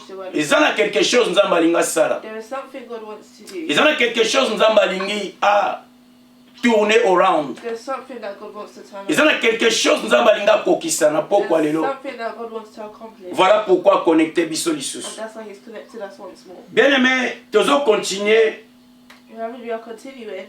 preach the word. Il y a quelque chose nous avons sala. There is something God wants to do. Il y a quelque chose nous avons à tourner around. There's something that God wants to turn Il y a quelque chose nous avons kokisana pourquoi There's lelo. something that God wants to accomplish. Voilà pourquoi connecter biso lisusu. And that's why He's connected us once more. Bien-aimé, toujours continuer We are continuing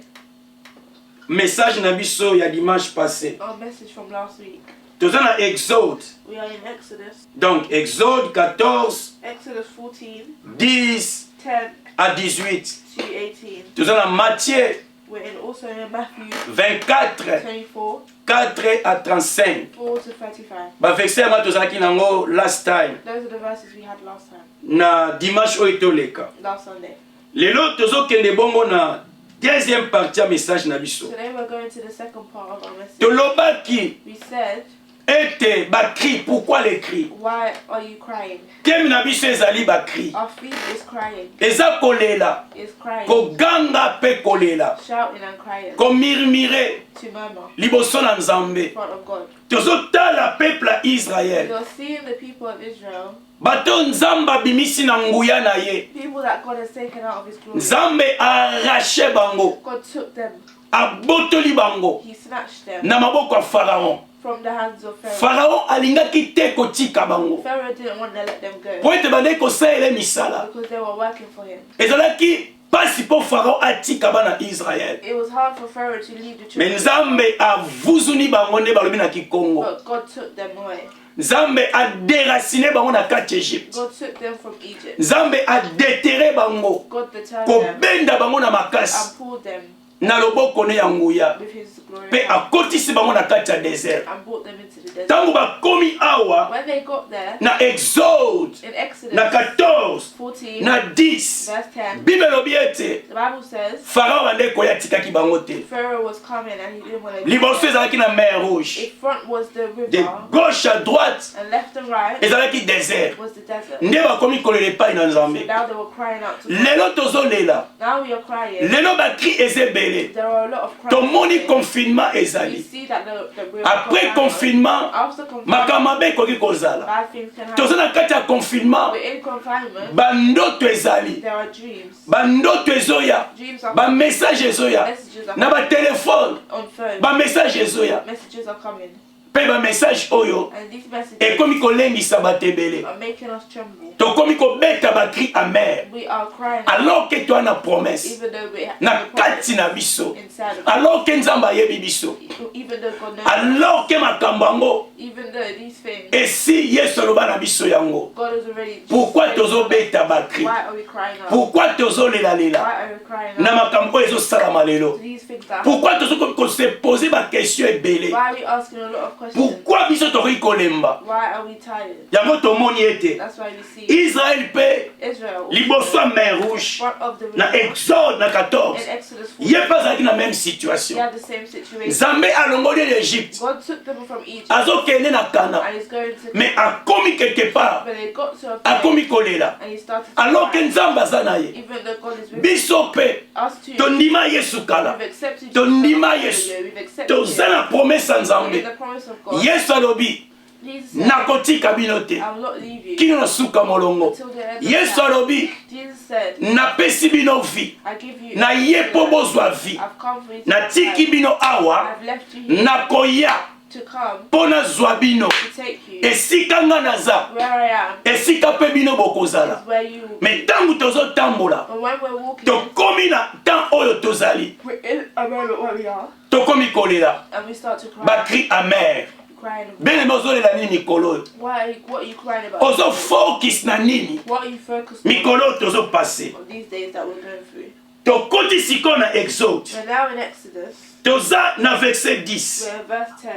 message na biso ya dimanche passé. our message from last week. Toujours na Exode. We are in Exodus. Donc Exode 14, Exodus 14, 10 10 à 18. to 18. Toujours na Matthieu We're also in Matthew 24, 24, 4 à 35. 4 to 35. Ba verset ma tozalaki nango last time. Those are the verses we had last time, Na dimanche oyo toleka. last Sunday. Lelo tozokende bongo na deuxième partie ya message na biso. Today we're going to the second part of our message. Tolobaki We said, ete bakri, pourquoi les cris? why are you crying? Kemi na biso ezali bakri. Our feet is crying, Eza kolela, is crying, koganga pe kolela, shouting and crying, komurmure to murmur liboso na in Nzambe. front of God. Tozotala peuple ya Israël. You're seeing the people of Israel, Bato Nzambe abimisi na nguya na ye. people that God has taken out of His glory. Nzambe arrache bango, God took them, abotoli bango He snatched them na maboko ya Pharaon. from the hands of Pharaoh. Pharaon alingaki te kotika bango. Pharaoh didn't want to let them go Po ete bandeki kosalela misala. because they were working for him. Ezalaki pasi po Pharaon atika bana Israël. It was hard for Pharaoh to lead the Mais children, Nzambe avuzuni bango nde balobi na Kikongo. but God took them away. Nzambe adéracine bango na kati Egypte. God took them from Egypt. Nzambe adéterre bango. God deterred them Kobenda bango na makasi. and pulled them Na loboko ne ya nguya. with His glory Pe akotisi bango na kati ya désert. and brought them into the desert. Tango bakomi awa When they got there, na Exode in Exodus na 14 14, na 10 verse 10, Bible elobi ete the Bible says Pharaon ande koya tikaki bango te. Pharaoh was coming and he didn't want to. Liboso ezalaki na mer rouge. In front was the De river, gauche à droite and left and right ezalaki désert. was the desert. Nde bakomi kolela epai na So Nzambe. now they were crying out to God. Lelo tozolela. Now we are crying. Lelo bakri ezebele. There are a lot of crying. Tomoni today. confinement We ezali. see that the river Après got down. confinement, After confinement, makambo ekoki kozala. bad things can Toza happen. na kati ya confinement, We're in confinement. bandoto ezali. There are dreams. Bandoto ezoya. Dreams are Ba message ezoya. messages are Na ba téléphone, on phone. ba message ezoya. Messages are coming. Pe ba message oyo And these messages ekomi kolengisa bato ebele. are making us tremble. Tokomi kobeta bakri amer. We are crying Alors que toi na promesse even though we have na the promise kati na biso. inside of us. Alors que Nzambe ayebi biso. Even though God knows. Alors que makambo yango Even though these things, esi Yesu aloba na biso yango. God has already. Pourquoi tozobeta bakri? Why are we crying out? Pourquoi tozolela lela? Why are we crying Na out? makambo oyo ezosalama lelo. These things that Pourquoi tozokose poser ba question ebele? Why are we asking a lot of questions? Pourquoi biso tokoki kolemba? Why are we tired? Yango tomoni ete That's why we see Israël pe Israel liboso ya mer rouge front of the na river Exode na 14 in Exodus 4. ye pa azalaki na même They situation. had the same situation. Nzambe alongoli l'Égypte God took them from Egypt azokende na Kana and he's going to. mais akomi quelque part But they got to a place akomi kolela and he started to alors que cry. Nzambe aza na ye. Even though God is with Biso pe us too, tondima Yesu kala we've accepted tondima Jesus. Yesu We've accepted toza him. na promesse ya We're in Nzambe. the promise of God. Yesu alobi Jesus said, nakotika bino te I will not leave you kino na suka molongo. until the end of Yesu time. alobi Jesus said, napesi bino vie I give you. na ye po bozwa vie I've come for you to natiki die. bino awa I've left you here nakoya to come mpo nazwa bino to take you. esika nga naza Where I am esika mpe bino bokozala. is where you will be. Me ntango tozotambola And when we're walking, tokomi na temps oyo tozali we're in a moment where we are, tokomi kolela and we start to cry. bakri amer. Crying. Beneme ozolela nini mikolo oyo? What are you crying about? Ozofocus na nini What are you focused on mikolo oyo tozopase? these days that we're going through? Tokoti sikoyo na Exode We're now in Exodus. toza na verset 10. We're in verse 10.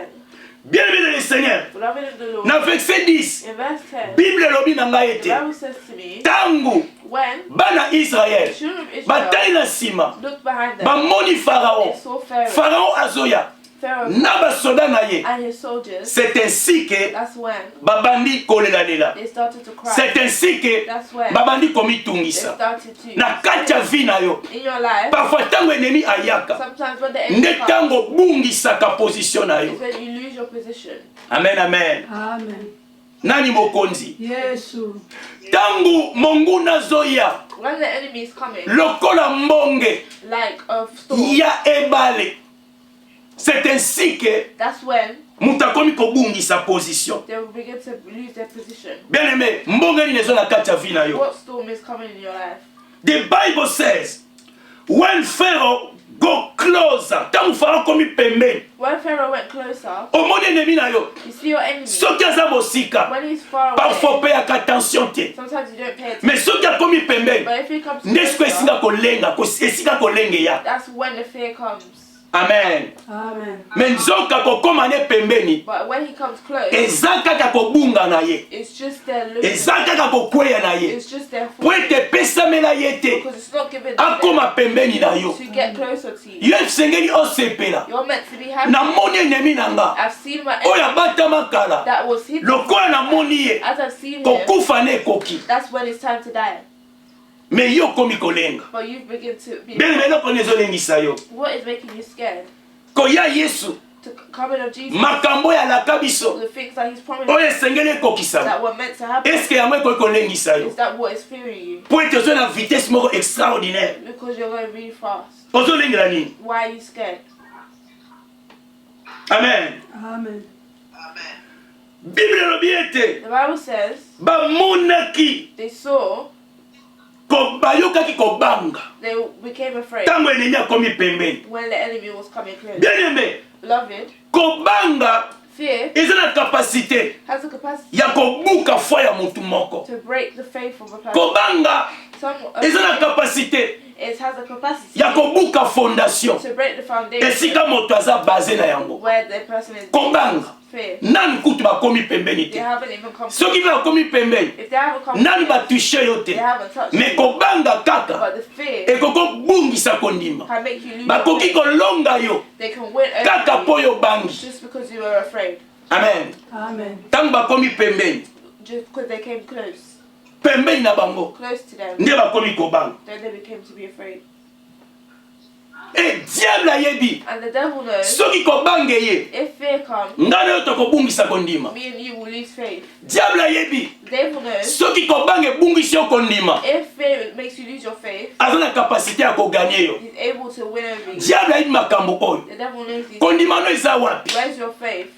Bien-aimé dans le Seigneur, Beloved in the Lord. na verset 10 In verse 10, Bible elobi na ngai the ete Bible says to me, ntango when bana Israel the children of Israel batali na nsima looked behind them, bamoni Pharaon, they saw Pharaoh, Pharaon azoya Pharaoh na basoda na ye. and his soldiers. C'est ainsi que That's when babandi kolelalela. they started to cry. C'est ainsi que That's when babandi they komitungisa started to. na kati ya vie na yo. In your life, Parfois ntango ennemi ayaka sometimes when the enemy nde comes, ntango bungisaka position na is yo. when you lose your position. Amen, amen. Amen. nani mokonzi. Yesu. Tangu monguna zoya When the enemy is coming, lokola mbonge like a storm, ya ebale, c'est ainsi que that's when mutakomi kobungisa position. they will begin to lose their position. Bien aimé, mbonge ni nezo na kati ya vie na yo. What storm is coming in your life? The Bible says when Pharaoh go closer, tangu Pharaoh komi pembeni, When Pharaoh went closer, omoni ennemi na yo, you see your enemy. soki aza bosika, When he's far parfois away, peyaka attention te. sometimes you don't pay attention. Mais soki akomi pembeni, But if he comes nde siko closer, esinga kolenga, esika kolenge ya. that's when the fear comes. Amen. Amen. Mais nzoka kokoma ne pembeni, But when he comes close, eza kaka kobunga na ye, it's just their losing. eza kaka kokweya na ye, It's just their po fault. ete epesamela ye te, Because it's not given to them akoma pembeni na yo. to get closer to you. Yo esengeli osepela, You're meant to be happy. namoni ennemi na nga, I've seen my oyo enemy abatama kala, that was hidden. lokola namoni ye, As I've seen him, kokufa ne ekoki, that's when it's time to die. me yo komi kolenga. But you begin to be. Bien eloko nezolengisa yo, What is making you scared? koya Yesu, To coming of Jesus, makambo ya laka biso, the things that he's promised oyo esengeli ekokisama, that were meant to happen, eske yango ekoki kolengisa yo, is that what is fearing you? po ete ozo na vitesse moko extraordinaire, Because you're going really fast. ozolengela nini? Why are you scared? Amen. Amen. Bible elobi ete The Bible says bamonaki, they saw, bayokaki kobanga, they became afraid ntango ennemi akomi pembeni. when the enemy was coming close. Bien aimé, Beloved, kobanga fear eza na kapasite has the capacity ya kobuka foi ya mutu moko. to break the faith of a person. Kobanga Some eza na kapasite it has the capacity ya kobuka fondation to break the foundation esika moto aza base na yango. where the person is. Kobanga Fear. nani kutu bakomi pembeni They te, haven't even come. soki bakomi pembeni If they haven't come, nani batushe yo they te, haven't touched me you. kobanga kaka But the fear ekokobungisa kondima, can make you lose. bakoki your faith. kolonga yo They can win kaka over po you yo bangi. just because you were afraid. Amen. Amen. Ntango bakomi pembeni, Just because they came close pembeni na bango to them, nde bakomi kobanga. then they became to be afraid. E diable ayebi And the devil knows soki kobange ye, if fear comes, nga na yo tokobungisa kondima. me and you will lose faith. Diable ayebi The devil knows soki kobange ebungisi yo kondima, if fear makes you lose your faith, aza na kapasite ya koganye yo. he's able to win over you. Diable ayebi makambo oyo, The devil knows these. kondima no eza wapi Where's your faith?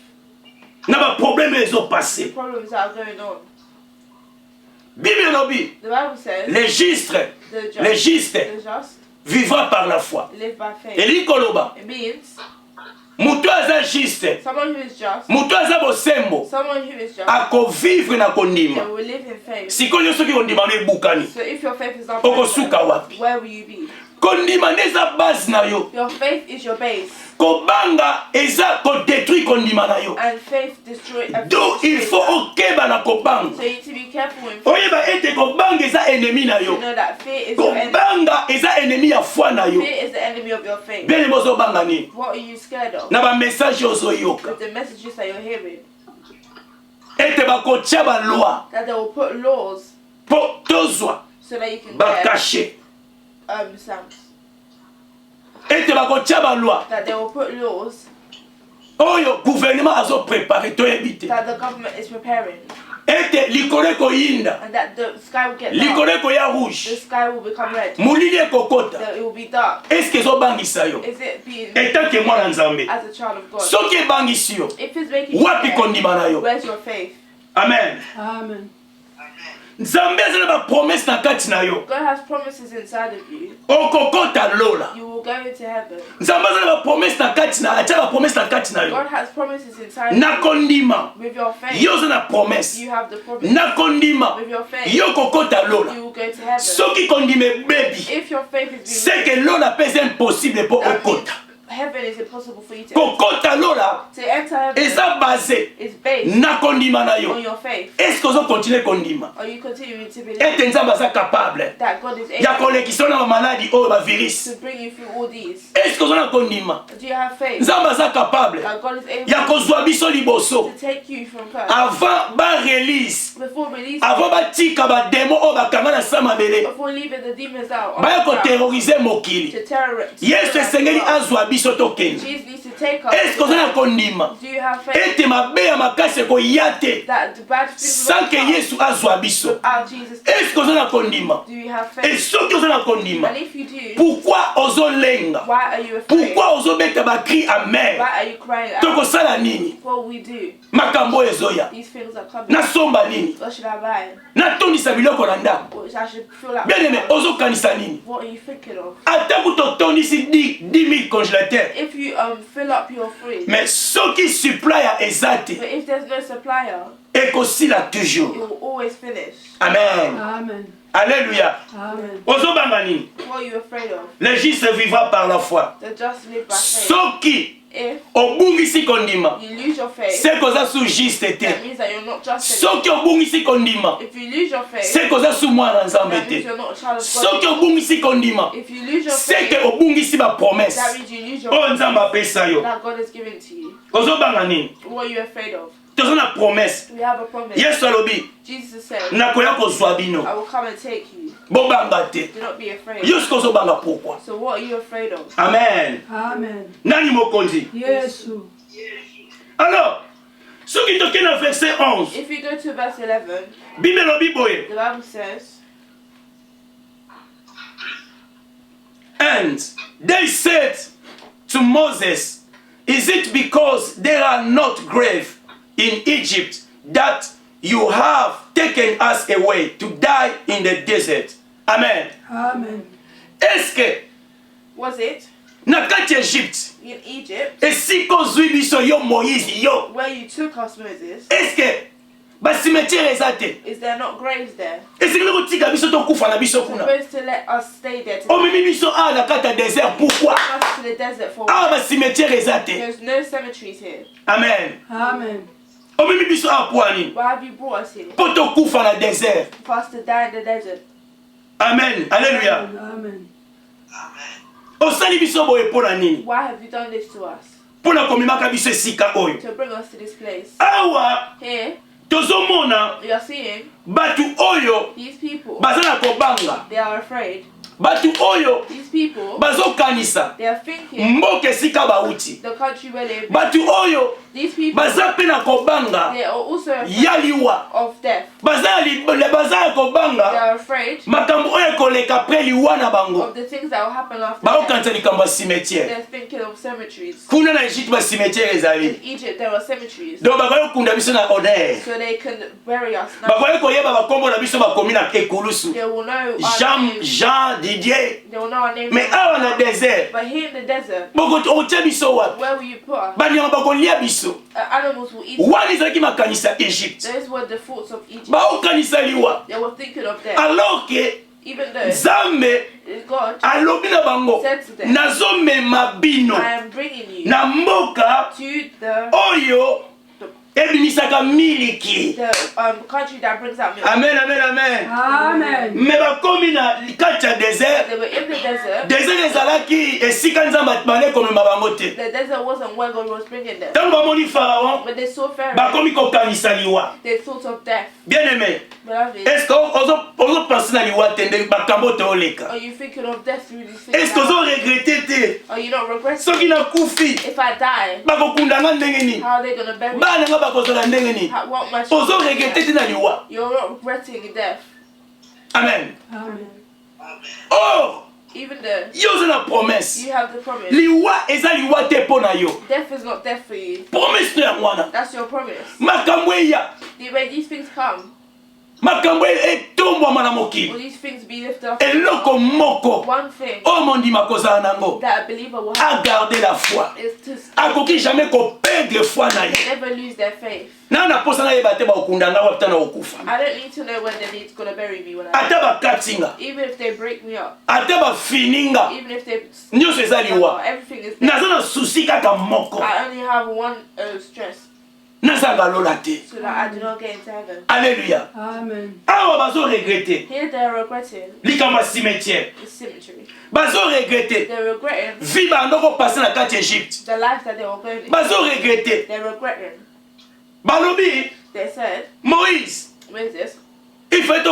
na baprobleme ezopase. Problems that are going on. Bible elobi The Bible says les justes, the just, les justes the just vivra par la foi. live by faith. Eli koloba It means mutu aza juste, someone who is just, mutu aza bosembo someone who is just, akovivre na they kondima. will live in faith. Sikoyo soki kondima no ebukani, So if your faith is not okosuka wapi? where will you be? Kondima nde eza base na yo, Your faith is your base, kobanga eza kodétruire kondima na yo. and faith destroys. Donc il faut okeba na kobanga, So you need to be careful when oyeba ete kobanga eza ennemi na you yo, know that fear is your enemy. kobanga eza ennemi ya foi na yo. Fear is the enemy of your faith. Bien bozobanga nini What are you scared of? na bamessage ozoyoka, With the messages that you're hearing, ete bakotia baloi that they will put laws mpo tozwa so that you can get bakashe, stamps. ete bakotia baloi That they will put laws oyo gouvernement azoprépare toyebi te, that the government is preparing, ete likolo ekoyinda, and that the sky will get dark. likolo ekoya The rouge, sky will become red. molili ekokota. That it will be dark. Eske ezobangisa yo Is it being etanke mwana nzambe? as a child of God? Soki ebangisi yo, If it's making you wapi scared, kondima na yo? where's your faith? Amen. Amen. Nzambe aza na bapromese na kati na yo, God has promises inside of you. okokota lola. You will go into heaven. Nzambe aza na bapromese na kati na, atia bapromese na kati na yo. God has promises inside Na of kondima you. With your faith, yo oza na promese, you have the promise. na kondima With your faith, yo kokota lola. you will go to heaven. Soki kondima ebebi, If your faith is c'est being que lola pesa impossible mpo that means okota. heaven is impossible for you to Kokota lola enter heaven. eza base Is based na kondima na on yo. your faith. Est-ce que ozokontinue kondima Are you continuing to believe ete nzambe aza capable that God is ya able kolekisa na bamaladi oyo bavirus? to bring you through all these? Est-ce que oza na kondima Do you have faith nzambe aza capable that God is able ya kozwa biso liboso to take you from first avant barelease, before releasing, avant batika bademo oyo bakanga na sa mabele before leaving the demons out on baya the ground koterrorize mokili? to terrorize? Yesu esengeli azwa biso tokende. Jesus needs to take us. Est-ce que vous avez kondima? Do you have faith Ete mabe ya makasi koya te. that the bad things Sans que Yesu azwa biso. without Jesus? Est-ce que vous avez kondima? Do you have Et faith? soki vous avez kondima, And if you do, pourquoi ozolenga? why are you afraid? Pourquoi ozobeta ba cri amen? Why are you crying out? Tokosala nini? What we do? Makambo ezoya. These things are coming. Nasomba nini? What should I buy? Natondisa biloko na ndako. What I should feel like? Bien aimé, ozokanisa nini? What are you thinking of? Ata kutotondisi 10,000 congélateurs. If you fill up your fridge, Mais soki supplier eza te, but if there's no supplier, ekosila it toujours. will always finish. Amen. Amen. Alléluia. Amen. Ozobanga nini? What are you afraid of? Le juste vivra par la foi. The just live by faith. Soki If obungisi kondima, you lose your faith, c'est koza sous juste that te. means that you're not just anymore. Soki obungisi kondima, If you lose your faith, c'est koza sous mwana nzambe that means te. you're not a child of Soki God. obungisi kondima, If you lose your c'est que faith, obungisi ba that promesse. means you lose your Oh faith nzambe apesa yo. that God has given to you. Ozobanga nini? What are you afraid of? Toza na promesse. We have a promise. Yesu alobi, Jesus said, nakoya kozwa bino. I will come and take you. Bobanga te. Do not be afraid. Yo siko ozobanga pourquoi? So what are you afraid of? Amen. Amen. Nani mokonzi? Yesu. Alors, soki toke na verset 11, If you go to verse 11, Bible elobi boye. the Bible says, And they said to Moses, is it because there are not graves in Egypt that you have taken us away to die in the desert? Amen. Amen. Est-ce que was it na kati ya Egypte in Egypt esika ozwi biso yo Moïse yo, where you took us, Moses? est-ce que basimetiere eza te? Is there not graves there? Esikili kotika biso tokufa na biso kuna? Supposed to let us stay there to Omemi biso awa na kati ya désert, pourquoi? take us to the desert for Awa basimetiere eza te. there's no cemeteries here. Amen. Amen. Omemi biso awa po ani? Why have you brought us here? Po tokufa na désert. For us to die in the desert. Amen. Alléluia. Amen. Osali biso boye mpo na nini? Why have you done this to us? Mpo na komemaka biso esika oyo. To bring us to this place. Awa Here, tozomona we are seeing batu oyo these people. baza na kobanga. They are afraid. Batu oyo These people, bazokanisa they are thinking mboka esika bauti. the country where they live. Batu oyo These people, baza mpe na kobanga they are also afraid ya liwa. of death. Baza ya They kobanga are afraid makambo oyo ekoleka mpe liwa na bango. of the things that will happen after death. Baokanisa likambo ya cimetière. They're thinking of cemeteries. Kuna na Egypte bacimetière In ezali. Egypt, there are cemeteries. Donc bakoki kokunda biso na honneur. So they can bury us now. Bakoki koyeba bakombo na biso bakomi na ekulusu. They will know our Jean, names. Jean, Didier. They will know our names. Mais awa na désert, But here in the desert, okotia biso wapi? where will you put us? Banyama bakolia biso. Animals will eat us. Wana ezalaki makanisa ya Egypte. Those were the thoughts of Egypt. Baokanisa liwa. They were thinking of death. Alors que Even though Nzambe God alobi na bango, said to them, nazomema bino I am bringing you na mboka to the oyo ebimisaka miliki. country that brings out milk. Amen, amen, amen. Amen. Me bakomi na kati ya désert. They were in the desert. Désert ezalaki esika Nzambe bande komema bango te. The desert wasn't where God was bringing them. Ntango bamoni Pharaon, But they saw Pharaoh. bakomi kokanisa liwa. They thought of death. Bien aimé, Beloved, est-ce que ozopense na liwa te nde makambo tooleka? are you thinking of death through these things? Est-ce que ozoregrete te? Are you not regretting? Soki nakufi If I die, bakokunda nga ndenge nini? how are they going to bury me? Bana nga bakozala ndenge nini? What my children Ozoregrete te na liwa. You're not regretting death. Amen. Amen. Or Even though yo oza na promesse. you have the promise. Liwa eza liwa te mpo na yo. Death is not death for you. Promesse no yango wana. That's your promise. Makambo eya. The way these things come, Makambo etombwama na will mokili. these things be lifted up? Eloko moko One thing oyo mondima kozala nango, that a believer will have agarde la foi. is to Akoki jamais koperdre foi na ye. never lose their faith. Na naposa nayeba te bakokunda nga wapita na kokufa. I don't need to know when they're going to bury me when I Ata bakati nga, even if they break me up, ata bafini nga, even if they nyonso eza liwa. everything is dead. Naza na susi kaka moko. I only have one stress, Nazanga lola te. so that I do not get into heaven. Alléluia. Amen. Awa bazo regrete. Here they're regretting Likambo ya cimetière. the cemetery. Bazo regrete. They're regretting Vi bando kopase na kati ya Egypte. the life that they were going. Bazo regrete. They're regretting. Balobi, They said, Moïse, Moses, il fallait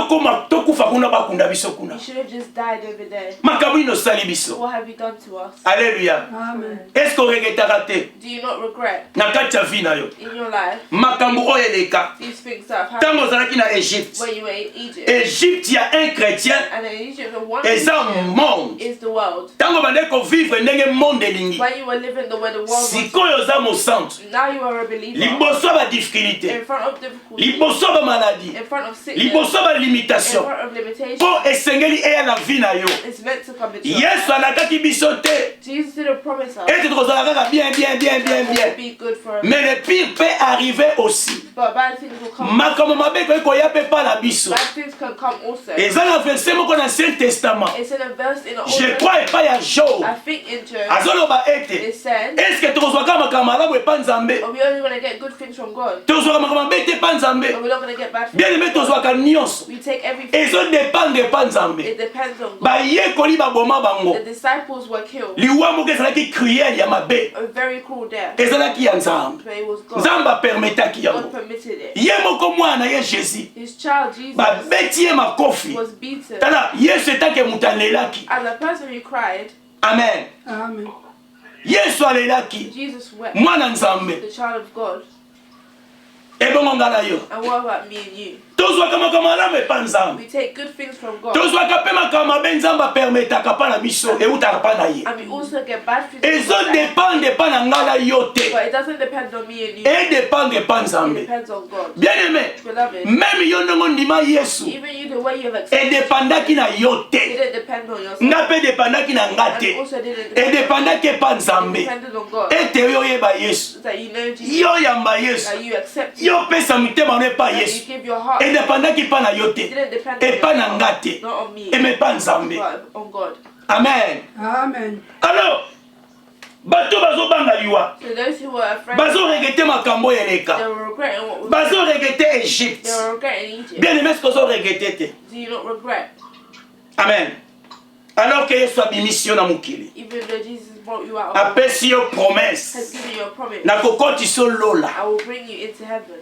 tokufa kuna bakunda biso kuna. You should have just died over there. Makambo ino sali biso. What have you done to us? Alléluia. Amen. Est-ce qu'on regrettera te? Do you not regret Na kati ya vie na yo. in your life Makambo oyo eleka. these things that have Tango happened ozalaki na Égypte. when you were in Egypt? Égypte ya un chrétien And in Egypt, the one eza Christian monde. is the world. Tango bande ko vivre ndenge monde elingi. When you were living the way the world was, Sikoyo oza mosantu. now you are a believer. Liboso ba difficulté. In front of difficulty, Liboso ba maladie. in front of sickness, Liboso ba in limitation. front of limitation, Po esengeli eya na vie na yo. it's meant to come into your Yesu life. alakaki biso te. Jesus didn't promise us Ete tokozala kaka bien bien bien bien that it bien. would be good for us, Mais le pire peut arriver aussi. but bad things will come. Makambo mabe koyi koya pe pa na biso. Bad things can come also. Eza na verset moko na Ancien Testament. It's in a verse in the Old Je Testament. crois epai ya Job. I think in Job, Azoloba it ete. said, Est-ce que tokozwaka makambo malamu epa Nzambe? are we only going to get good things from God? Tozwaka makambo mabe te epa Nzambe? Or we're not going to get bad things? Bien aimé tozwaka nyonso. We take everything. Ezodépendre epa Nzambe. It depends on God. Bayekoli baboma bango. The disciples were killed Liwa moko ezalaki cruel ya mabe. a very cruel death, Ezalaki ya Nzambe. but it was God. Nzambe apermetaki God yango. permitted it. Ye moko mwana ye Jésus. His child Jesus Babeti ye makofi. was beaten. Tala Yesu etake moto alelaki. As a person who cried, Amen. Amen. Yesu alelaki. Jesus wept. Mwana Nzambe. The child of God. Ebongo nga na yo. And what about me and you? Tozwaka makambo malamu epa Nzambe. We take good things from God, Tozwaka pe makambo mabe Nzambe apermetaka pa na biso eutaka pa na ye. and we also get bad things from God. Ezodépendre pa na nga na yo te. But it doesn't depend on me and you. Edépendre pa It Nzambe. depends on God. Bien aimé. Beloved, Même yo ndongo ndima Yesu. even you, the way you've accepted, Edépendaki na yo it te. didn't depend on yourself. Nga pe dépendaki na nga And te. it also didn't depend Edépendaki epa it Nzambe. depended on God. Ete yo yeba Yesu. That you know Jesus, Yo yamba Yesu. that you accept Him, Yo pesa mutema no epa that you Yesu. give your heart. It Edépendaki pa na yo te. didn't depend on Epa na nga yourself, te. not on me, Eme pa Nzambe. but on God. Amen. Amen. Alors, bato bazobanga liwa. So those who were afraid, Bazoregrete makambo eleka. they were regretting what was Bazoregrete Égypte. they were regretting Egypt. Bien aimé, ce que vous regrettez te. Do you not regret? Amen. Alors que Yesu abimisi yo na mokili. Even though Jesus brought you out, Apesi yo has promesse. given you a promise, Na kokotisa lola. I will bring you into heaven.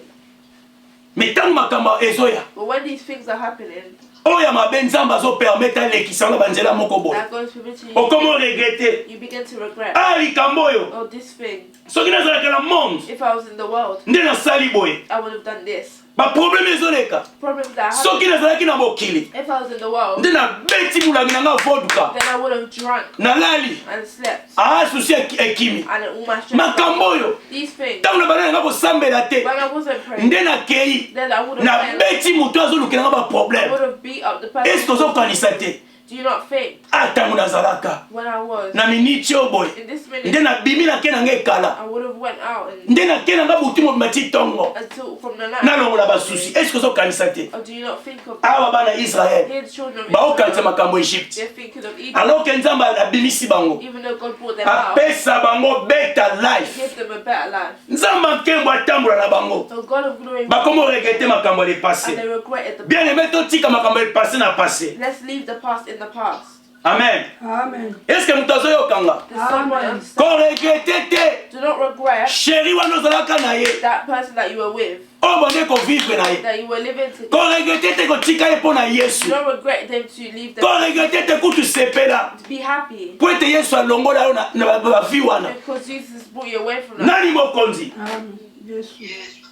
Mais tant makambo ezoya. But when these things are happening, Oya mabe Nzambe azopermettre alekisa na banzela moko boye. that God is permitting you, Okomo regrette. you begin to regret. Ah likambo oyo. Oh, this thing. Soki nazalaka na monde. If I was in the world, Nde nasali boye. I would have done this. Ba problème ezoleka. Problems that happened. Soki nazalaki na mokili. If I was in the world, Nde nabeti mulangi na nga vodka. then I would have drunk Nalali. and slept Ah susi ekimi. and all my strength. Makambo oyo. These things. Ntango na bana nga kosambela te. When I wasn't praying, Nde nakei. then I would have Na went, beti moto azolukela nga ba I problème. would have beat up the Est-ce que person. ozokanisa te? Do you not think Atango nazalaka. when I was Na miniti oyo boye. in this Nde minute, nabimi na ke na nga ekala. I would have went out and Nde na ke na nga butu mobima ti tongo. until from the night. Nalongola basusi. Est-ce que ozokanisa te? Or do you not think of Awa bana Israel. here the children of Baokanisa Israel? makambo Egypte. They're thinking of Egypt, Alors que Nzambe abimisi bango. even though God brought them out, Apesa bango better life. give them a better life. Nzambe nkembo atambola na bango. So God of glory, Bakomo regrete makambo le and passé. they regretted the Bien aimé totika makambo le passé na passé. Let's leave the past in the past. Amen. Amen. Est-ce que mutu azoyokanga? Does someone Amen. understand? Koregrete te. Do not regret Chéri wana ozalaka na ye. that person that you were with, Oyo bande kovivre na ye. that you were living together. Koregrete te kotika ye mpo na Do Yesu. not regret them to leave them. Koregrete te kutu sepela. Be happy Po ete Yesu alongola yo na bavi wana. because Jesus brought you away from that. Nani mokonzi? Amen. Yesu.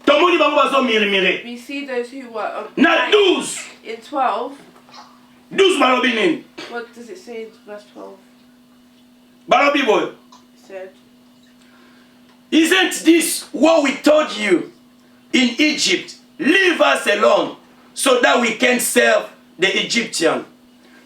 Tomoni bango bazomirimire. We see those who were Na 12. in 12. 12 balobi nini? What does it say in verse 12? Balobi boyo. It said, Isn't this what we told you in Egypt? Leave us alone so that we can serve the Egyptian.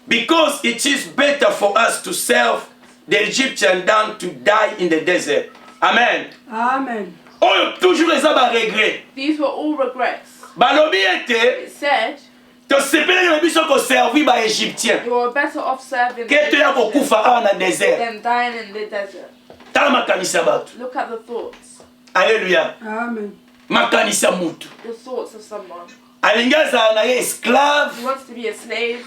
Because it is better for us to serve the Egyptian than to die in the desert. Amen. Amen. Oyo toujours eza ba regret. these were all regrets. Balobi ete It said, tosepelaki na biso koservi ba Egyptien. you are better off serving Ke toya the kokufa awa na desert. than dying in the desert. Tala makanisi ya bato. Look at the thoughts. Alléluia. Amen. Makanisi ya mutu. The thoughts of someone. Alingi azala na ye esclave. He wants to be a slave.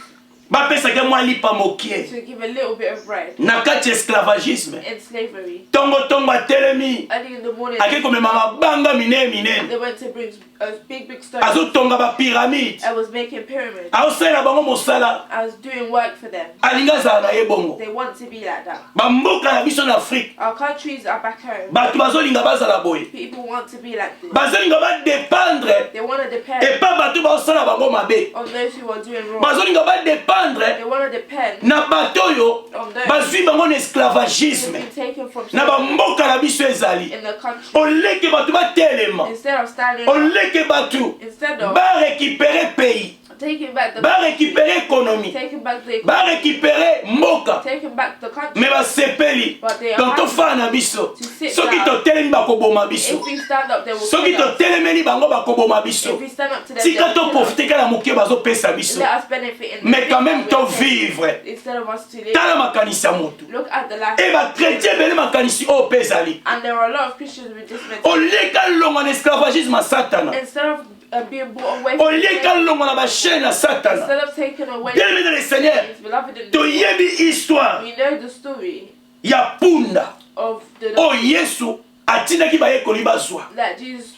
bapesaka mwa lipa mokie to give a little bit of bread na kati ya esclavagisme. in slavery. Tongo atelemi Early in the morning, ake komema mabanga minene they went to bring big stones. azotonga bapyramide I was making pyramids. aosalela bango mosala I was doing work for them. alingi azala na ye bongo. They want to be like that. Bamboka na biso na Afrique Our countries are back home. bato bazolinga bazala boye, People want to be like this. bazolinga badépendre They want to depend epa bato baosala bango mabe, on those who are doing wrong. bazolinga badépendre They want to depend na bato oyo on those bazwi bango na who esclavagisme have been taken from na slavery bamboka na biso ezali. in the country. Oleke bato batelema, Instead of standing up, oleke bato instead of barécupérer pays, taking back the barécupérer économie, taking back the barécupérer mboka, taking back the country. me basepeli But they are donc happy tofana na biso. to sit Soki down. totelemi bakoboma biso, If we stand up, they will soki kill us. totelemeli bango bakoboma biso. If we stand up to them, Tika they will kill us. toprofite kaka moke bazopesa biso, Let us benefit in the mais quand things même that we are tovivre. taking, instead of us to live. Tala makanisi ya motu Look at the life. e bakretien ebele makanisi oyo mpe ezali. And there are a lot of Christians with this mentality. Oleka longa na esclavagisme ya satana, Instead of being brought away from oleka slavery, longa na bachaine ya satana. instead of taken away Bien aimé dans le Seigneur, from slaves, beloved in the toyebi histoire we know the story ya punda of the oyo Yesu atindaki bayekoli bazwa that Jesus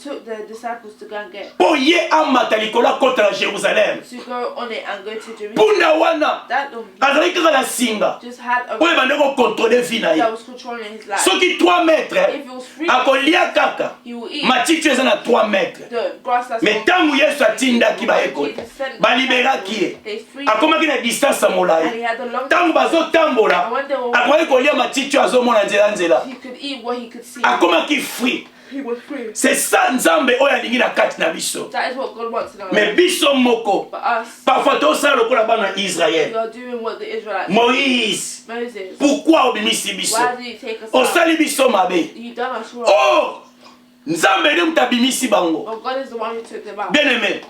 took the disciples to go and get, mpo ye amata likolo akota na Jérusalem. to go on it and go to Jerusalem. Punda wana That donkey azalaki kaka na singa just had a oyo ebandaki kokontrole vi na ye. that was controlling his life. Soki 3 mètres If it was free, akolia kaka he will eat matiti eza na 3 mètres. the grass that's Me ntango Yesu atindaki bayekoli baliberaki ye, they freed him, akomaki na distance ya and molai. he had a long Ntango bazotambola and when they were akomaki kolia matiti oyo azomona nzela. he could eat what he could see. Akomaki free. He was free. C'est ça nzambe oyo alingi na kati na biso. That is what God wants in our Mais life. biso moko But us, parfois tosala lokola bana we Israël. are doing what the Israelites Moïse, Moses. pourquoi obimisi biso? Why did you take us out? Osali biso mabe. You done us wrong. Oh! Nzambe nde mutabimisi bango. But God is the one who took them out. Bien aimé.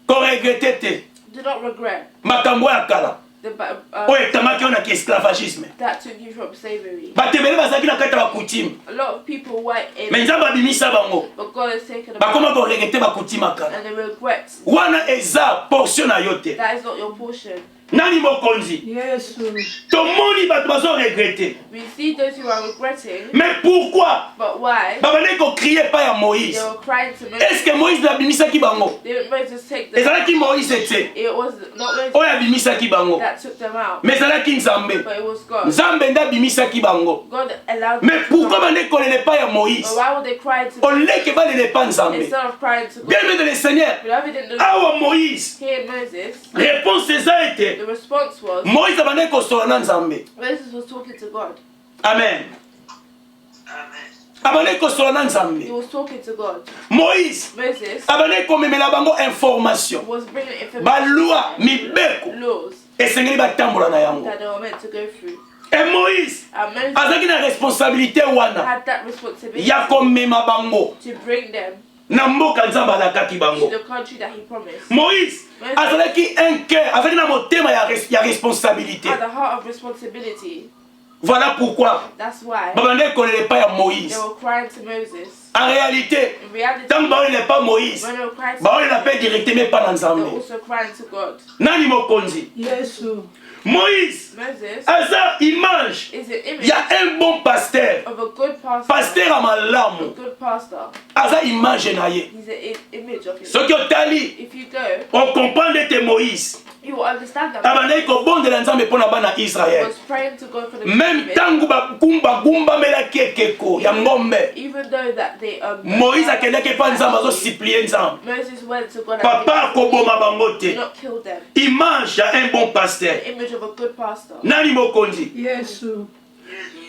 Ko regrette te Do not regret makambo ya kala. the Oyo etamaki ona ki esclavagisme. that took you from slavery. Batebele bazalaki na kati ya bakutime. A lot of people were in, Mais nzambe abimisa bango. but God has taken them Bakoma out. ko regrette bakutime akala. And they regret. Wana eza portion na yo te. That is not your portion. Nani mokonzi? Yesu. Tomoni bato bazo regrette. We see those who are regretting, Mais pourquoi? but why? Babandaki kocrier pa ya They Moïse. were crying to Moses. Est-ce que Moïse abimisaki bango? Didn't Moses take them out? Ezalaki Moïse te. It was not Moses Oyo abimisaki bango. that took them out, Mais ezalaki Nzambe. but it was God. Nzambe nde abimisaki bango. God allowed them Mais to come pourquoi out. bandeki kolele pa ya Moïse? But why would they cry to God Oleke balele pa Nzambe. instead of crying to Bien God? aimé dans le Seigneur. Beloved in the Awa Moïse. here Moses, Réponse eza ete the response was Moïse abandaki kosola na Nzambe. Moses was talking to God. Amen. Abandaki kosola na He Nzambe. was talking to God. Moïse Moses abandaki komemela bango information. was bringing information, Balwa mibeko laws esengeli batambola na yango. that they were meant to go through. Et Moïse And Moses azalaki na responsabilité wana had that responsibility ya komema bango to bring them na mboka Nzambe alakaki to bango. the country that he promised. Moïse azalaki un cœur, azalaki na motema ya responsabilité. Had a heart of responsibility. Voilà pourquoi That's why babandaki kolele pa ya they Moïse. were crying to Moses. En réalité, In reality, tant baolele pa Moïse, when they were crying to baolela pe directement pa na they were Nzambe. also crying to God. Nani mokonzi? Yesu. Moïse Moses aza image is an image ya un bon pasteur. of a good pastor. Pasteur ya A malamu good pastor. aza image na ye. He's an image of him. Soki otali If you go, on comprend ete Moïse you will understand that abandaki kobondela Nzambe mpo na bana he Israel. was praying to God for the Même people. ntango bagumbamelaki ekeko ya ngombe, Even though that they Moïse akendaki pa Nzambe azosiplie Nzambe. Moses went to God and Papa akoboma bango do te. not kill them. Image ya un bon pasteur. The image of a good pastor. Nani mokonzi? Yesu.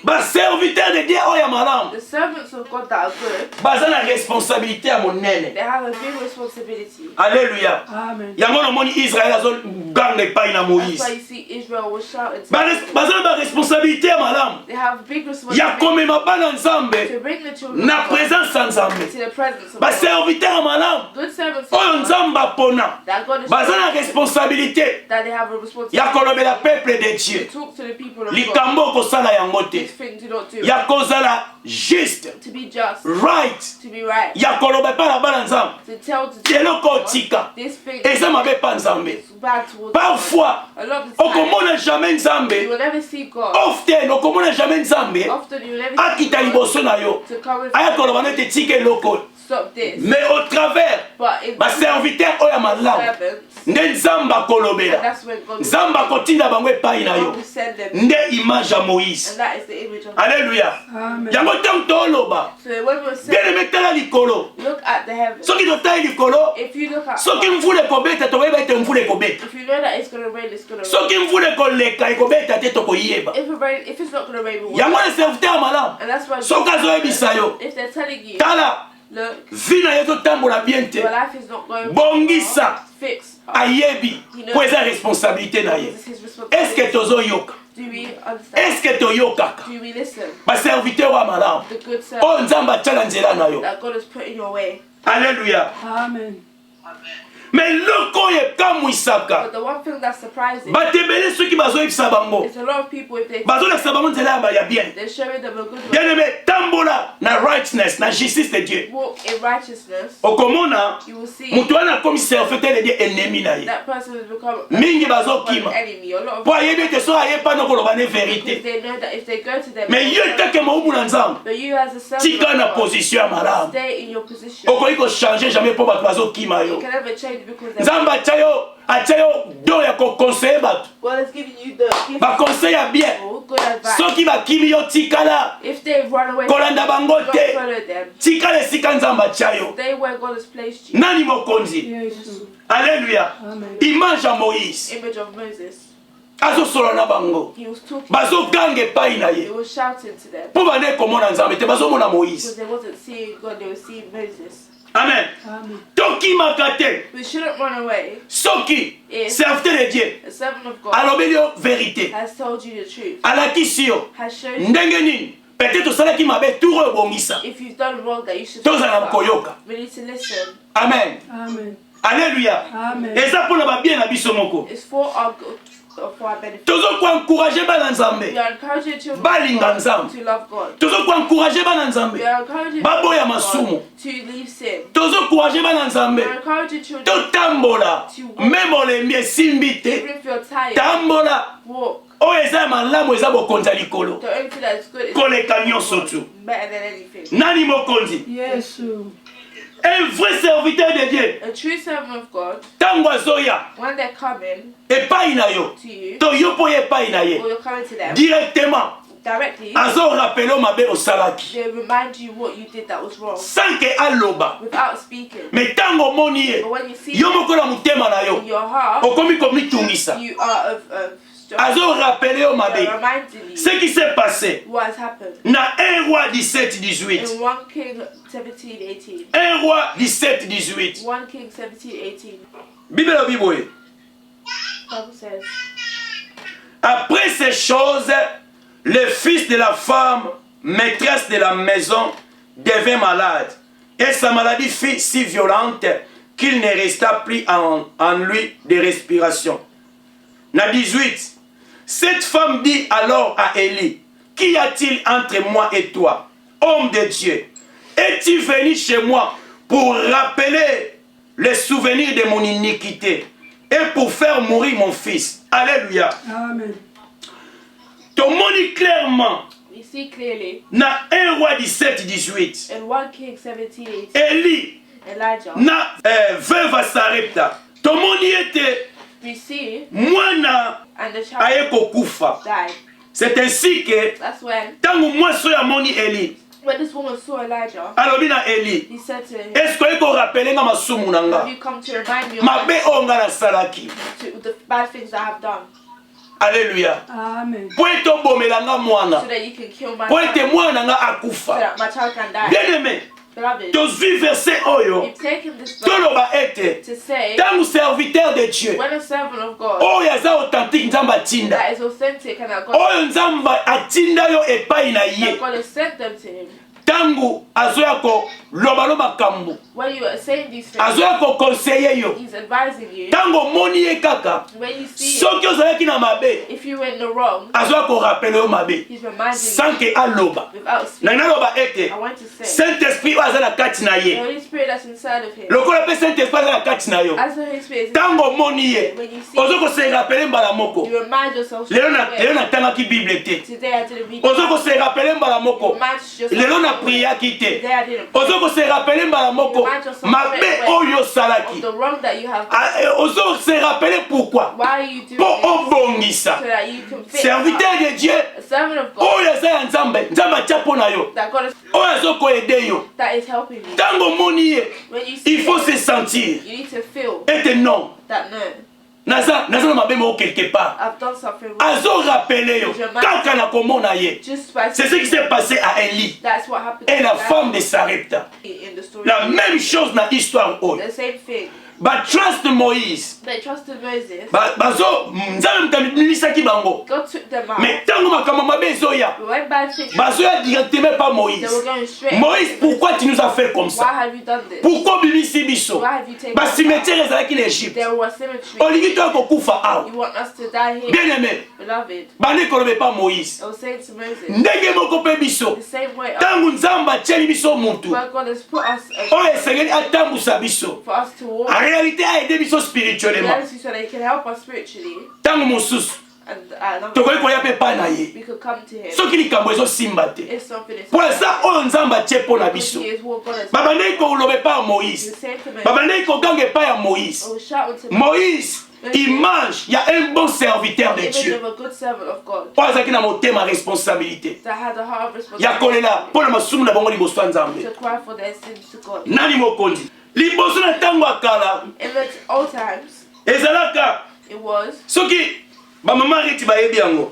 Baserviteur de Dieu oyo ya malamu The servants of God that are good, baza na responsabilité ya monene. they have a big responsibility. Alléluia. Amen. Yango namoni Israël azoganga epai na That's why Moïse. you see Israel Israel was shouting to baza na baresponsabilité ya malamu they have big ya responsibility komema bana nzambe to bring the children na of God présence ya nzambe to the presence of God. baserviteur ya malamu Good servants of oyo God nzambe apona that God is baza na chosen, responsabilité that they have a ya responsibility kolobela peuple de to Dieu talk to the people of God. likambo okosala yango te This thing do not do. ya kozala juste To be just, right to be right, ya koloba epai na bana nzambe to tell the eloko otika this thing eza mabe epa nzambe is bad towards parfois God. A lot of the time, okomona jamais you nzambe will never see God. often okomona jamais nzambe Often you will never see akita God liboso na yo to come and aya koloba nete tika eloko stop this. mais au travers But in baserviteur oyo ya malamu servants, nde nzambe and akolobela that's when God will, nzambe akotinda bango epai na God yo will send them. nde image ya moïse And that is the image of alleluya Amen. yango ntango tooloba So when we're saying, bien aimé tala likolo look at the heavens. soki totali likolo If you look at soki mvula ekobeta tokoyeba ete mvula ekobeta if you know that it's going to rain, it's going to rain. soki mvula ekoleka ekobeta te tokoyeba If it's not going to rain, we will. yango na serviteur ya malamu And that's why soki azoyebisa yo if they're telling you, tala look, vi na yo totambola bien te your life is not going bongisa well, fix. ayebi po eza responsabilité na ye This is his eske responsibility. tozoyoka Do we understand? eske toyokaka Do we listen? baserviteur ya malamu The good oyo servant nzambe atala nzela na yo that God has put in your way. alleluya Amen. me eloko oyo ekamwisaka But the one thing that's surprising bato ebele soki bazoyebisa bango is a lot of people, if they bazolakisa bango nzela ya bien they're showing them a good way, bien aimé tambola na rightness na justice de Dieu walk in righteousness, okomona you will see moto wana akomi serviteur de Dieu ennemi na ye that person has become mingi an bazokima enemy. A lot of po ayebi ete so aye pana koloba ne because vérité they know that if they go to them, me yo etake maumu na nzambe but you as a servant tika na of God, position ya malamu stay in your position. okoki kochange jamais mpo bato bazokima You yo can never change because they're nzambe atya yo do ya kokonseye bato God has given you the gift bakonseil ya bien of good advice. soki bakimi yo tikala If they run away, kolanda bango don't te follow them. tikala esika nzambe atya yo Stay where God has placed you. nani mokonzi Yesu. alleluya Amen. image ya moïse Image of Moses. azosola na bango He was talking. bazoganga epai na He ye was shouting to them mpo bande komona nzambe te bazomona because moïse they wasn't seeing God. They were seeing Moses. amen Amen. tokimaka te We shouldn't run away. soki Yes. serviteur de Dieu A servant of God alobeli yo vérité has told you the truth. alakisi yo Has shown you ndenge nini peut-être osalaki mabe tour oyo ebongisa if you've done wrong that you should. tozala stop. koyoka We need to listen. amen Amen. alleluya Amen. eza mpona babie na biso moko It's for our good, for our benefit. tozokoencourage bana We nzambe are encouraging children balinga of God nzambe to love God. tozokoencourage bana We nzambe are encouraging baboya children of masumu. God to leave sin. tozokourage bana We nzambe are encouraging children, totambola meme olembi esimbi te even if you're tired, tambola walk. oyo eza ya malamu eza bokonzi ya likolo The only thing that is good is koleka nyonso tu better than anything. nani mokonzi Yesu. un vrai serviteur de Dieu A true servant of God, ntango azoya when they're coming epai na yo to you, to yo mpo ye epai na ye or you're coming to them directement directly, azorapele o mabe osalaki they remind you what you did that was wrong sans ke aloba without speaking. me ntango omoni ye But when you see yo it moko na motema na in yo your heart, okomi komitungisa you are of azorapele yo mabe reminding you ce qui s'est passé what has happened. na 1 roi 17-18 In 1 King 17:18. 1 roi 17-18 1 King 17:18. bible elobi boye Bible says, après ces choses le fils de la femme maîtresse de la maison devint malade et sa maladie fut si violente qu'il ne resta plus en lui de respiration. Na 18. Cette femme dit alors à Élie, qu'y a-t-il entre moi et toi, homme de Dieu? Es-tu venu chez moi pour rappeler les souvenirs de mon iniquité et pour faire mourir mon fils? Alléluia. Amen. Tomoni clairement we see clearly na 1 roi 17-18. in 1 King 17:18, Élie Elijah, na veuve Sarepta. Tomoni ete we see, mwana and the child aye kokufa. died. C'est ainsi que That's when mwasi oyo amoni Eli this woman saw Elijah, alobi na Eli, he said to him, est-ce que oyi korapele nga masumu na have nga you come to remind me of mabe oyo nga nasalaki? the bad things I have done, Alléluia. Amen. Po ete obomela nga so mwana, that you can kill my po ete child, mwana nga so akufa. that my child can die. Bien aimé, Beloved, tozwi verset oyo you've taken this verse toloba ete to say, ntango serviteur de Dieu when a servant of God oyo aza authentique nzambe atinda that is authentic and that God, oyo nzambe atinda yo epai na that ye God has sent them to him, ntango azoya kolobalo makambo when you are saying these things, azoya kokonseye yo he's advising you. ntango omoni ye kaka When you see it, soki ozalaki na mabe if you were in the wrong, azoya korapele yo mabe he's reminding sans que aloba you without na speaking. naloba ete I want to say, saint-esprit oyo aza na kati na the ye Holy Spirit that's inside of him, lokola mpe saint-esprit aza na kati na yo as the Holy Spirit is ntango omoni ye when you see ozo it, koserapele mbala moko you remind yourself lelo straight away. natangaki bible te Today I didn't read ozo it. koserapele mbala You moko remind yourself lelo na straight away. priaki te Today I didn't pray ozo koserapele mbala moko mabe oyo of osalaki the wrong that you have done. ozo koserapele pourquoi Why are you doing mpo this? obongisa So that you can fit serviteur de Dieu a servant of God oyo aza ya nzambe atia mpo na yo that God is, oyo azokoede yo that is helping you. ntango omoni ye When you see il faut it, se sentir you need to feel ete non that no, naza na mabe moko quelque part I've done something wrong. azorapele yo kaka na komona ye Just by c'est ce qui s'est passé à Élie that's what happened et to la that femme de Sarepta in the story. la même chose na histoire oyo The same thing. batrust Moïse They trusted Moses. nzambe mutamimisaki bango God took them out. mais ntango makambo mabe ezoya But when bad things, bazoya directement pas they Moïse were going straight. Moïse pourquoi tu nous as fait comme Why ça have you done this? pourquoi obimisi biso Why have you taken us out? basimetiere ezalaki na Égypte There was cemetery. olingi toya kokufa awa You want us to die here, bien aimé beloved? bande kolobe pa Moïse I was saying to Moses, ndenge moko mpe biso the same way ntango nzambe atieli biso mutu where God has put us oyo esengeli atambusa biso for us to walk en réalité aide biso in spirituellement reality so that He can help us spiritually, ntango mosusu and tokoki koya mpe epai na ye we could come to Him. soki likambo ezosimba te If something is po eza oyo nzambe atie mpo na because biso He is what God has babandeki koloba epai ya You Moïse say to me, babandeki koganga epai ya Moïse I will shout unto me, Moïse image ya un bon serviteur de image Dieu of a good servant of God oyo azalaki na motema responsabilité that had a heart of ya kolela responsibility mpo na masumu na bango liboso ya nzambe to cry for their sins to God. nani mokonzi liboso na ntango ya kala In the old times, ezalaka it was soki bamama reti bayebi yango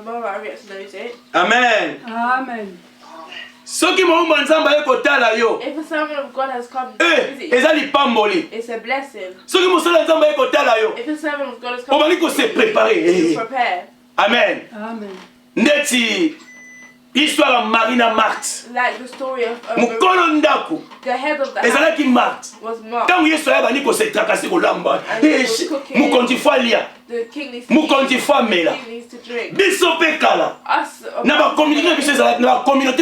Mara knows it. amen Amen. soki mowumba nzambe aye kotala yo If a servant of God has come to visit you, eza lipamboli it's a blessing. soki mosala nzambe aye kotala yo If a servant of God has come obali to kose visit you, prepare prepare. amen Amen. ndeti histoire ya Marie na Marthe Like the story of mokolo ndako the head of the house ezalaki Marthe was Mark. ntango yesu ayabani kosetrakasi kolamba And he was cooking. mokonzi fo alia The king needs to mokonzi fo amela eat, he needs to drink. biso mpe kala Us, na bakommunauté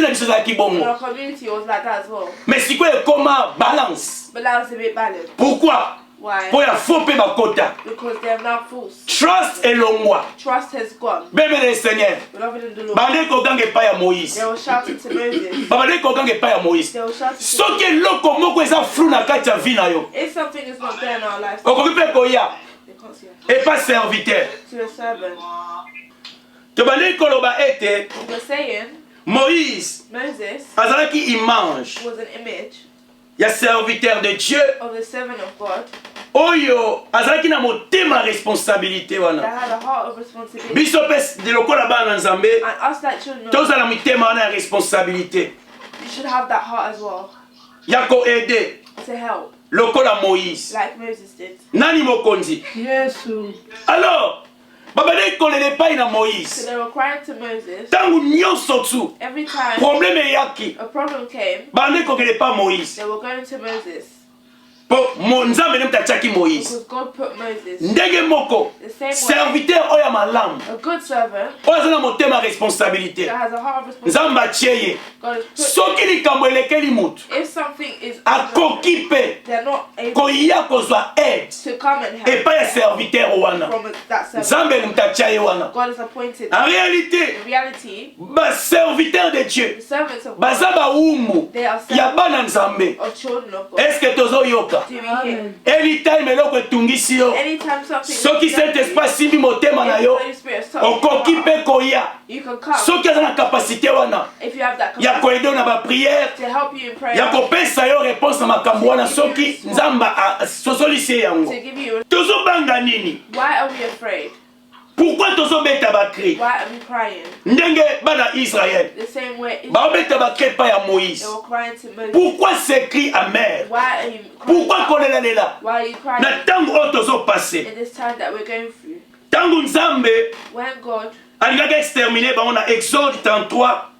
na biso ezalaki bongo our community was like that as well. mais sikoyo ekoma balance But now it's a bit balanced. pourquoi Why? mpo ya fo mpe bakota Because they are now false. trust elongwa Trust has gone. bemele seigneur Beloved in the Lord. bandeki koganga epai ya moïse They were shouting to Moses. babandeki koganga epai ya moïse They were shouting to soki eloko moko eza flou na kati ya vi na yo If something is not there in our lives, okoki mpe koya they can't see us. epa serviteur To a servant. tobandeki koloba ete We were saying moïse Moses azalaki image was an image ya serviteur de Dieu of the servant of God oyo azalaki na motema responsabilité that wana had a heart of responsibility. biso mpe lokola bana na nzambe And us like children, tozala mitema wana ya responsabilité you should have that heart as well ya koede to help, lokola moïse like Moses did. nani mokonzi Yesu. alors babandeki kolela epai na So moïse they were crying to Moses ntango nyonso tu every time problème eyaki a problem came. bandeki kokele epai moïse They were going to Moses mpo nzambe nde mutu atiaki moïse because God put Moses ndenge moko the same way. serviteur oyo ya malamu A good servant oyo aza na motema ya responsabilité that has a heart of responsibility. nzambe atie ye God has put. soki likambo elekeli mutu If something is akoki mpe they're not able koya kozwa aide to come and help epai ya serviteur wana from that servant, nzambe mutu atia ye wana God has appointed. en réalité In reality, baserviteur de Dieu the servants of God, baza bawumbu they are ya servants bana nzambe of children of God. eske tozoyoka Do we hear? Amen. anytime eloko etungisi yo Anytime something is soki done, saint-esprit asimbi motema na if the yo Holy Spirit has touched okoki your mpe heart, koya you can come. soki aza na kapasité wana If you have that ya capacity koede na bapriere to help you in prayer, ya kopesa yo réponse na makambo wana soki nzambe sosolisi ye yango to give you, tozobanga nini why are we afraid? Pourquoi tozobeta bakri? Why are we crying? Ndenge bana Israël. The same way Baobeta bakri pa ya Moïse. they were crying to Moses. Pourquoi ces cris amers? Why are you crying? Pourquoi kolela lela? Why are you crying? Na tango oyo tozopase. In this time that we're going through. Tango Nzambe When God alingaki exterminer bango na Exode 33.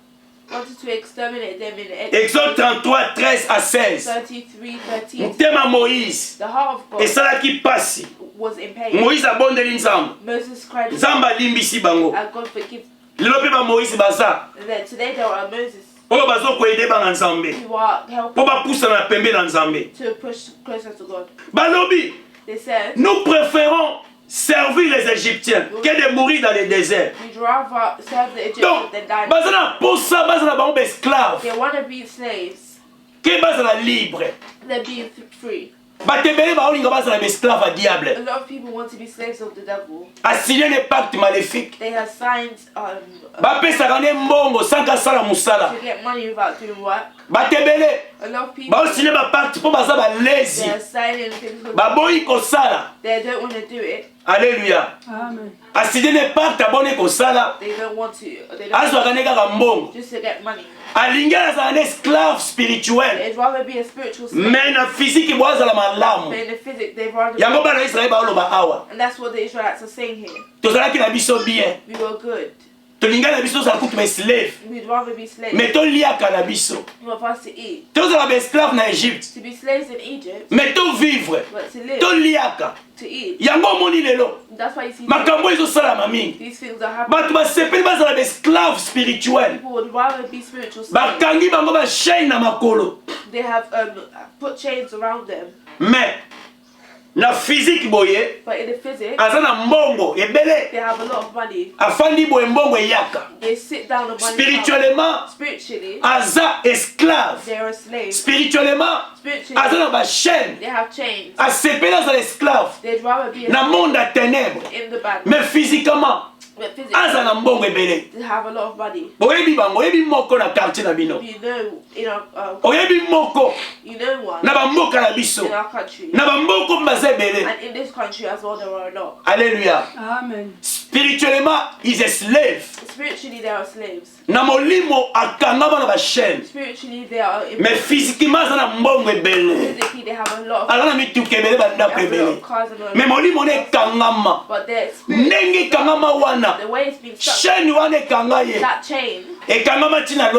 wanted to exterminate them in the Exode 33, 13 à 16. 33:13. Motema Moïse The heart of God esalaki pasi. was in pain. Moïse abondeli Nzambe. Moses cried, Nzambe alimbisi bango. and God forgive. Lelo mpe ba Moïse baza. And then today there are Moses Oyo bazokoyede bana Nzambe. who are helping Po bapusa na pembe na Nzambe. to push closer to God. Balobi, They said, nous préférons servir les Égyptiens que de mourir dans le désert. we'd rather serve the Egyptians Donc, than die. bazana posa bazana bango ba esclave. They want to be slaves. Que bazana libre. They're being free. Batebele baolinga bazana ba esclave à A diable. lot of people want to be slaves of the devil. A signé les pactes maléfiques. They have signed Bapesaka nde mbongo sans kasala musala. to get money without doing work. Batebele A lot of people baosigné ba pacte po baza balezi. they are signing things because Baboyi kosala. they don't want to do it. Alléluia. Amen. A signé les pactes abone kosala. They don't want to. They don't Azwaka nde kaka mbongo. just to get money. Alingi azala nde esclave spirituel. They'd rather be a spiritual slave. Mais na physique bo azala malamu. But in the physics, they'd rather. Yango bana Israël baoloba awa. And that's what the Israelites are saying here. Tozalaki na biso bien. We were good. Tolinga na biso tozala kutu ba esclave. We'd rather be slaves. Mais toliaka na biso. For us to eat. Tozala ba esclave na Égypte. To be slaves in Egypt. Mais tovivre. But to live. Toliaka. To eat. Yango omoni lelo. That's why you see Makambo ezosalama mingi. these things are happening. Bato basepeli bazala ba esclave spirituel. People would rather be spiritual slaves. Bakangi bango ba chaîne na makolo. They have put chains around them. Mais na physique boye But in the physics, aza na mbongo ebele. they have a lot of money. Afandi boye mbongo eyaka. They sit down on money. Spirituellement Spiritually, aza esclave. they're a slave. Spirituellement Spiritually, aza na ba chaîne. they have chains. Asepeli azala esclave They'd rather be a na monde ya ténèbres. in the bad. Mais physiquement But physically, aza na mbongo ebele. they have a lot of money. Boyebi bango, oyebi moko na quartier na bino. You know, in our, Oyebi moko you know one na bamboka na biso. in our country, Na bamboko baza ebele. and in this country as well, there are a lot. Alléluia. Amen. Spirituellement, ils est slave. Spiritually, they are slaves. Na molimo akangama na ba chaîne. Spiritually, they are. Mais physiquement aza na mbongo ebele. Physically, they have a lot of. Aza na mituka ebele bandako They have a lot ebele. of cars and all Mais that. molimo ne ekangama. But their spirit, Ndenge ekangama wana. the way it's been stuck, Chaîne wana ekanga ye. that chain Ekangama ti na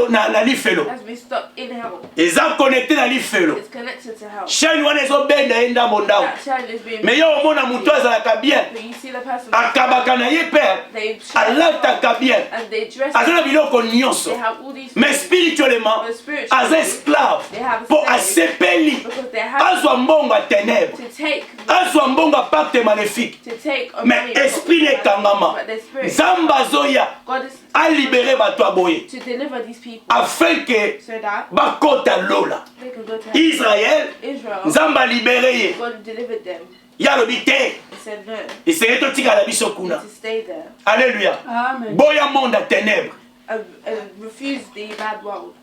lifelo. has been stuck in hell. Eza connecté na lifelo. It's connected to hell. Chaîne wana ezobenda ye ndambo ndambo. That chain is being. Mais yo omona moto azalaka bien. But you see the person. Akabaka na ye père. They Alataka bien. and they dress. Aza na biloko They nyonso. have all these. Mais spirituellement, But spiritually, aza esclave. they have Po slaves asepeli. because they have Azwa mbongo ya ténèbres. to take. Azwa mbongo ya pacte maléfique. To take a Mais money esprit from- nekangama. but the spirit. Nzambe azoya God is alibere bato aboye. to deliver these people Afin que so that bakota lola. they can go to heaven. Israël, Israel, Nzambe alibere ye. God delivered them. Ya lobi te. He said no, Eseye totikala biso kuna. to stay there Alléluia. Amen. Boya monde à ténèbres. and refuse the bad world.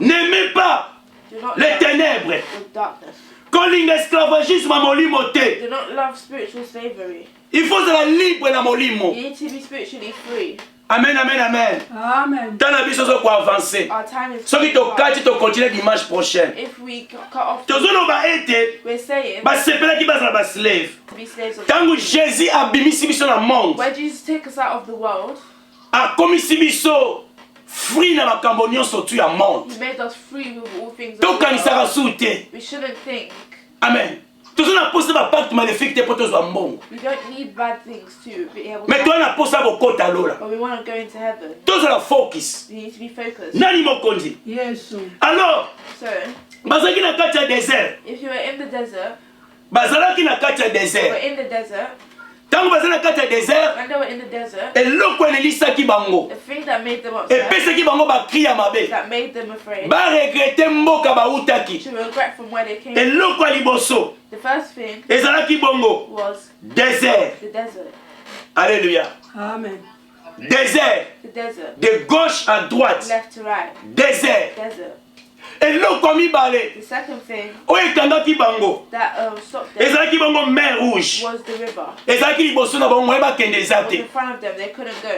N'aimez pas Do not les love ténèbres. the darkness. Kolinga esclavagisme à molimo te. Do not love spiritual slavery. Il faut être libre na molimo. You need to be spiritually free. Amen, amen, amen. Amen. Tana biso so ko avancer. Our time is Soki tokati tokontinue dimanche prochaine. if we cut off, Tozoloba ete we're saying basepelaki bazala baslave. to be slaves of. Ntango Jésus abimisi biso na monde, Where Jesus take us out of the world, akomisi biso free na makambo nyonso tu ya monde. He made us free with all things. Of the Tokanisaka world. su te. We shouldn't think. Amen. Tozo na posa ba pacte maléfique te po tozwa mbongo. We don't need bad things to be able Mais to. toi na posa kokota lola. But we want to go into heaven. Tozala focus. We need to be focused. Nani mokonzi? Yesu. Alors, So, bazalaki na kati ya désert. if you were in the desert, Bazalaki na kati ya they were désert. in the desert, Tango bazali na kati ya désert, when they were in the desert, eloko enelisaki bango. the thing that made them upset, Epesaki bango bakri ya mabe. that made them afraid, Baregrete mboka bautaki. to regret from where they came. Eloko ya liboso The first thing ezalaki bongo was désert. the desert. Alléluia. Amen. Désert. The desert. De gauche à droite. Left to right. Désert. Desert. eloko mibale The second thing oyo ekangaki bango that stopped them ezalaki bango mer rouge was the river. ezalaki liboso na bango moye bakende eza Was te in front of them. They couldn't go.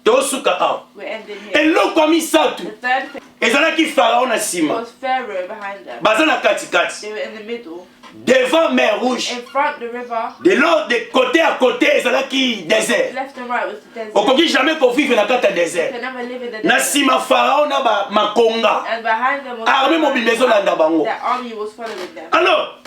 tosuka awa We're ending here. eloko ya misatu The third thing ezalaki farao na nsima was Pharaoh behind them. baza na katikati They were in the middle. devant mer rouge In front, the river. de l'autre de côté à côté ezalaki désert Left and right was the desert. okoki jamais kovivre na kati ya You désert can never live in the na desert. nsima farao na makonga And behind them was armée mobile ezolanda bango their army was following them. alors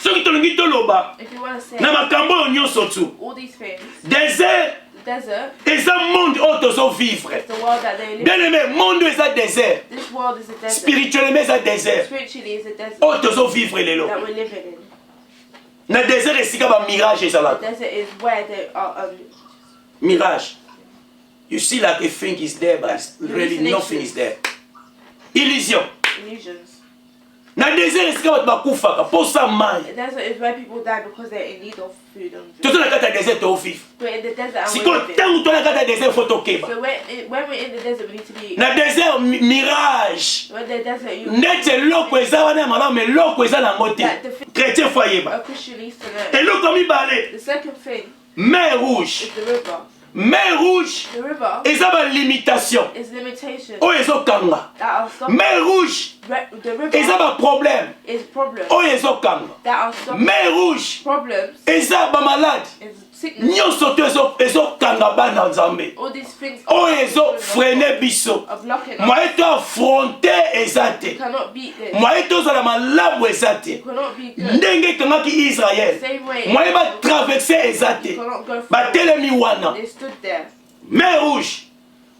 soki tolingi toloba If you want to say na makambo oyo nyonso tu all these things, désert the desert eza monde oyo tozovivre is the world that they live bien aimé monde oyo eza désert in. This world is a desert. spirituellement eza désert Spiritually is a desert oyo tozovivre lelo that we're living in. na désert esika bamirage The ezalaka desert is where they are. mirage you see like a thing is there but really nothing is there illusion Illusions. na désert esika bato bakufaka mposa mai The desert is where people die because they're in need of food and drink. toza na kati ya désert toovivre We're in the desert and we're sikoyo living. ntango toza na kati ya désert fo tokeba So when we're in the desert, we need to be. na désert mirage When the desert, you. ndeti eloko eza wana ya malamu me eloko eza nango te chrétien fo A ayeba Christian needs to know. eloko mibale The second thing mer rouge is the river. mer rouge The river eza balimitation is limitations oyo ezokanga that are stopping. mer rouge The river eza baproblème is problems oyo ezokanga that are stopping. mer rouge Problems eza bamalade is sickness. nyonso to ezokanga bana nzambe All these things oyo ezofrene biso of blocking us. moye to affronte eza You te cannot beat this. moye tozala malamu eza You te cannot be good. ndenge ekangaki israele Same way. moye batraverse eza te You cannot go forward. batelemi wana They stood there. mer rouge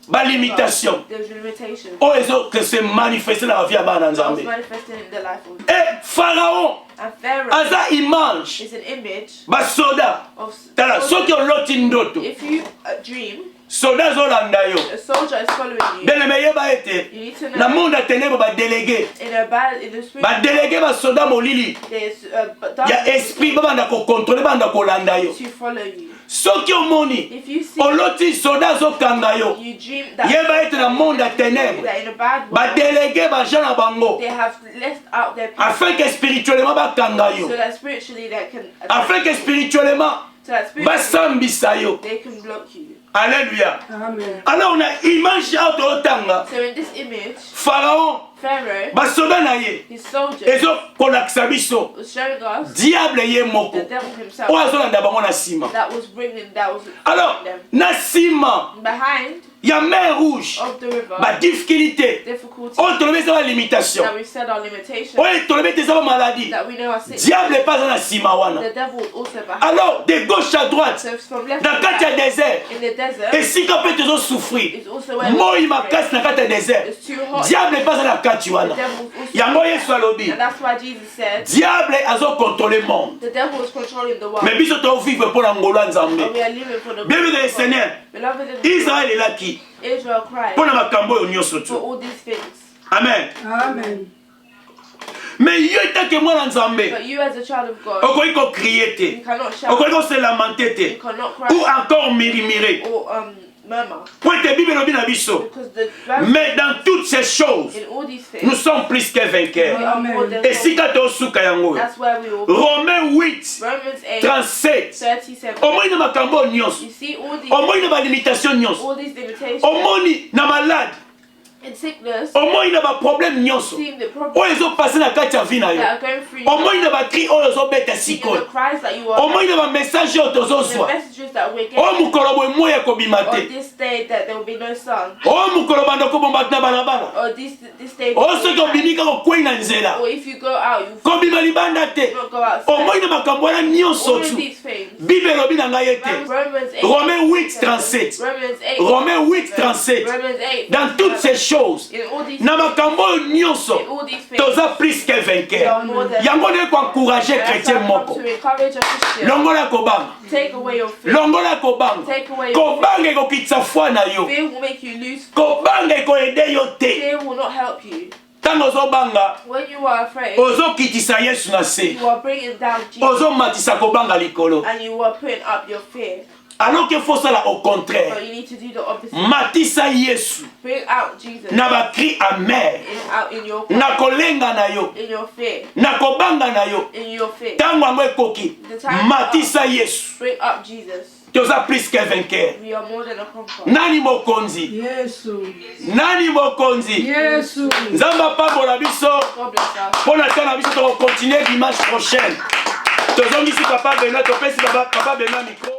balimitation There's limitations. oyo ezose manifeste na bavie ya bana That was nzambe manifested in the life of. e pharaon And Pharaoh aza image is an image basoda of. tala soki oloti ndoto If you dream, soda azolanda yo a soldier is following you. beleme yeba ete You need to na know. monde ya ténèbre badelege In the spirit, badelege basoda molili there's ya esprit babanda kokontrole babanda kolanda yo to follow you. soki omoni If you see, oloti soda azokanga yo you dream that, yeba ete na monde ya ténèbre that in a bad world, badelege baja na bango they have left out their people afin que spirituellement bakanga so yo that spiritually they can afin que spirituellement so that spiritually basambisa yo they can block you. alléluia Amen. alors on a image awa tozotanga So in this image, pharaon Pharaoh, basoda na ye his soldiers, ezokolakisa biso was showing us diable ye the moko devil himself oyo azolanda bango na nsima that was alors them na nsima behind ya mer rouge of the river. badifficulté Difficulties oyo tolobi eza balimitation that we said are limitations oyo tolobi ete eza bamaladi that we know are sick. diable epa aza na nsima wana The devil is also behind. alors de gauche à droite So from left na to kati ya right, désert in the desert, esika mpe tozosouffrir it's also where moi we makasi na kati ya désert It's too hot. diable epa aza na kati The wana devil is also yango yesu alobi and that's why Jesus said diable azokontrole monde the devil is controlling the world. mais biso tovivre mpo na ngolo ya nzambe And we are living for the bien que le seigneur Beloved in israel elaki Israel cried mpo na makambo oyo nyonso for tu all these things. amen Amen. mais yo etake mwana nzambe But you as a child of God, okoki kokrie you te cannot shout, okoki koselamante you te cannot ou cry encore mirimire or murmur. po ete bible elobi na biso Because the Bible, mais dans toutes ces choses in all these nous things, sommes plus que we vainqueurs are more than esika tosuka yango That's where we will. romain 8 Romans 8, 37 37. omoni na makambo oyo nyonso You see all these omoni na balimitation nyonso limitations omoni na malade and sickness, omoni na baproblème nyonso seeing the problems oyo ezopase na kati ya vi na yo that are going through omoni na bakri oyo ezobeta seeing the sikoyo cries that you are omoni na bamessage oyo the tozozwa messages that we're oyo getting mokolo boye moi ekobima on te this day that there will be no sun oyo mokolo banda kobomba na balabala or this day oyo soki obimi kaka okwei na nzela or if you go out you kobima libanda te not go outside. omoni na makambo wana nyonso All of tu these things. bible elobi na ngai ete Romans 8, romain 8 37 Romans 8, romain 8 37 Romans 8, dans toutes ces choses in all these na makambo oyo nyonso in all these things toza plus que we vainqueur are more than yango nde koencourage That's chrétien why I come moko to encourage a Christian. longola kobanga Take away your fear. longola kobanga Take away your kobanga ekokitisa foi na yo fear will make you lose. kobanga ekoede yo te Fear will not help you. ntango ozobanga When you are afraid, ozokitisa yesu na se you are bringing down Jesus ozomatisa kobanga likolo and you are putting up your fear. alors qu'il faut ça là au contraire. But you need to do the opposite. Matisa Yesu Bring out Jesus na bakri amer out in your na kolenga na yo in your fear. na kobanga na yo In your fear. tango yango ekoki matisa Yesu. Bring up Jesus. Toza plus que vainqueur. We are more than a conqueror. Nani mokonzi? Yesu. Nani mokonzi? Yesu. Nzamba pambola biso. God bless us. Pour la temps biso to continuer dimanche prochain. Tozongisi papa Benoît, topesi papa Benoît micro.